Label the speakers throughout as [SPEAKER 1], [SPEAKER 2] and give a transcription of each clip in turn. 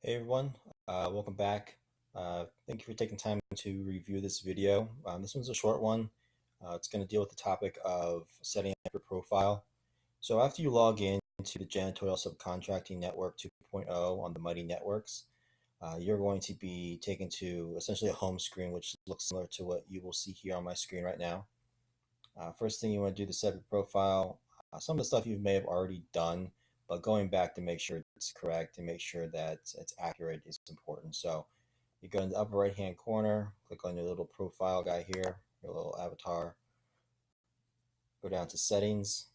[SPEAKER 1] Hey everyone, welcome back. Thank you for taking time to review this video. This one's a short one. It's going to deal with the topic of setting up your profile. So after you log in to the Janitorial Subcontracting Network 2.0 on the Mighty Networks, you're going to be taken to essentially a home screen, which looks similar to what you will see here on my screen right now. First thing you want to do to set up your profile, some of the stuff you may have already done, but going back to make sure it's correct and make sure that it's accurate is important. So you go in the upper right hand corner, click on your little profile guy here, your little avatar, go down to settings.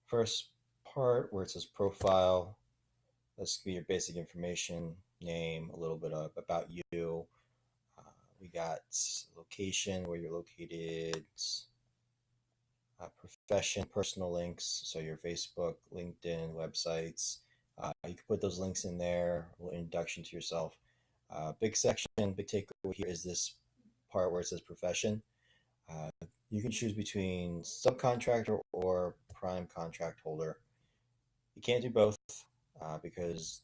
[SPEAKER 1] First part where it says profile, this could be your basic information, name, a little bit about you. We got location, where you're located, profession, personal links, so your Facebook, LinkedIn, websites. You can put those links in there, a little introduction to yourself. Big section, big takeaway here is this part where it says profession. You can choose between subcontractor or prime contract holder. You can't do both because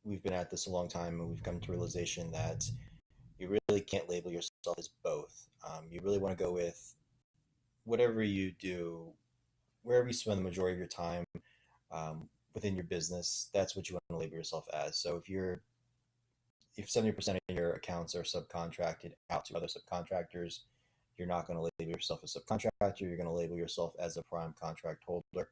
[SPEAKER 1] we've been at this a long time and we've come to realization that you really can't label yourself as both. You really want to go with whatever you do, wherever you spend the majority of your time within your business, that's what you want to label yourself as. So if 70% of your accounts are subcontracted out to other subcontractors, you're not going to label yourself a subcontractor. You're going to label yourself as a prime contract holder.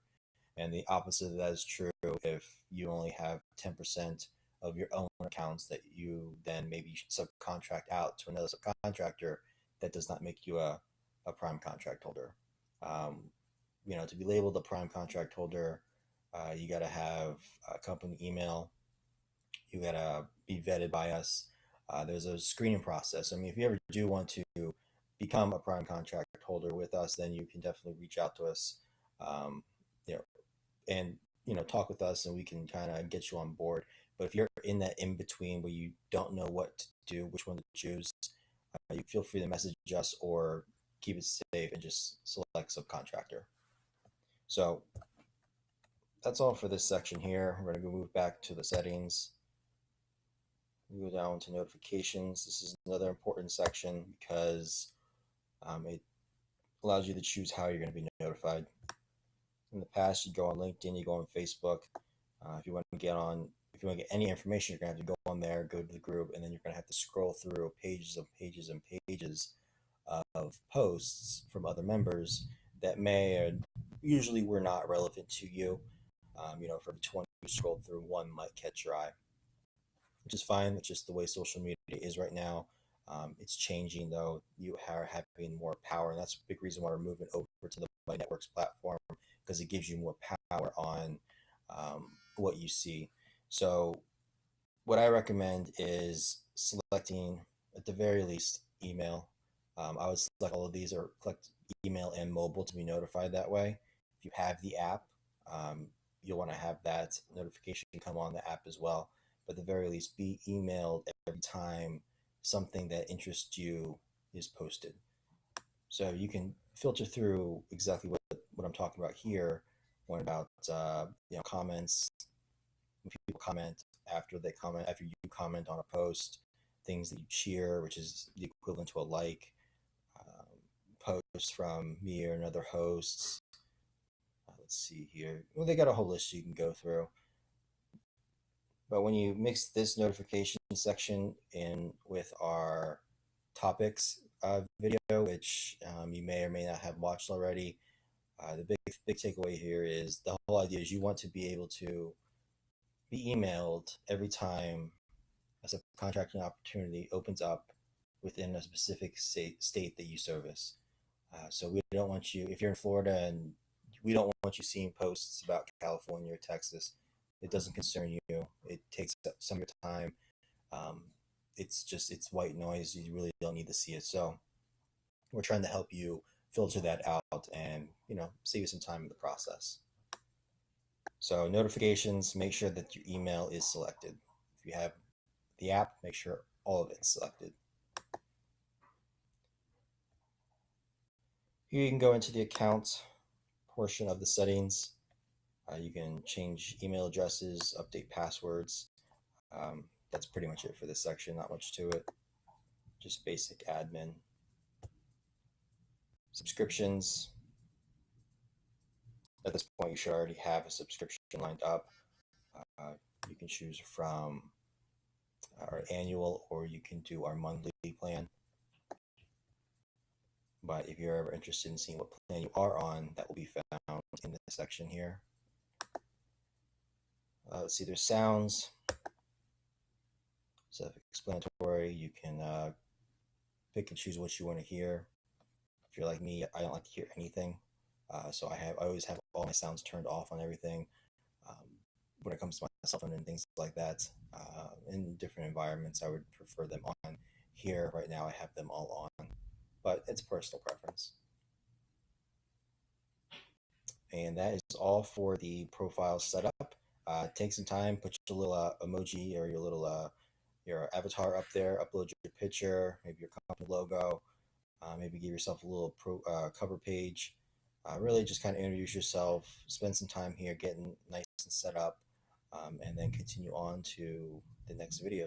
[SPEAKER 1] And the opposite of that is true if you only have 10% of your own accounts that you then maybe subcontract out to another subcontractor. That does not make you a prime contract holder. To be labeled a prime contract holder, you got to have a company email. You got to be vetted by us. There's a screening process. I mean, if you ever do want to become a prime contract holder with us, then you can definitely reach out to us, um, you know, and talk with us, and we can kind of get you on board. But if you're in that in between where you don't know what to do, which one to choose, you feel free to message us or keep it safe and just select subcontractor. So that's all for this section here. We're going to move back to the settings. We go down to notifications. This is another important section because it allows you to choose how you're going to be notified. In the past, you go on LinkedIn, you go on Facebook. If you want to get any information, you're going to have to go on there, go to the group, and then you're going to have to scroll through pages and pages and pages of posts from other members that may or usually were not relevant to you. For every 20 you scroll through, one might catch your eye, which is fine. It's just the way social media is right now. It's changing, though. You are having more power, and that's a big reason why we're moving over to the My Networks platform, because it gives you more power on what you see. So what I recommend is selecting, at the very least, email. I would select all of these or collect email and mobile to be notified that way. If you have the app, you'll want to have that notification come on the app as well. But at the very least, be emailed every time something that interests you is posted. So you can filter through exactly what I'm talking about here, one about comments. When people comment after you comment on a post, things that you cheer, which is the equivalent to a like, posts from me or another hosts. Let's see here. Well, they got a whole list you can go through. But when you mix this notification section in with our topics video, which you may or may not have watched already, the big takeaway here is the whole idea is you want to be able to be emailed every time a subcontracting opportunity opens up within a specific state that you service. So we don't want you, if you're in Florida, and we don't want you seeing posts about California or Texas. It doesn't concern you. It takes up some of your time. It's white noise. You really don't need to see it. So we're trying to help you filter that out and save you some time in the process. So notifications, make sure that your email is selected. If you have the app, make sure all of it's selected. Here you can go into the account portion of the settings. You can change email addresses, update passwords. That's pretty much it for this section. Not much to it. Just basic admin. Subscriptions. At this point, you should already have a subscription lined up. Uh, you can choose from our annual, or you can do our monthly plan. But if you're ever interested in seeing what plan you are on, that will be found in this section here. Let's see, there's sounds. Self-explanatory. You can pick and choose what you want to hear. If you're like me, I don't like to hear anything, so I always have all my sounds turned off on everything. Um, when it comes to my cell phone and things like that, in different environments, I would prefer them on. Here, right now, I have them all on, but it's personal preference. And that is all for the profile setup. Take some time, put your little emoji or your little your avatar up there, upload your picture, maybe your company logo, maybe give yourself a little cover page. Really just kind of introduce yourself, spend some time here getting nice and set up, and then continue on to the next video.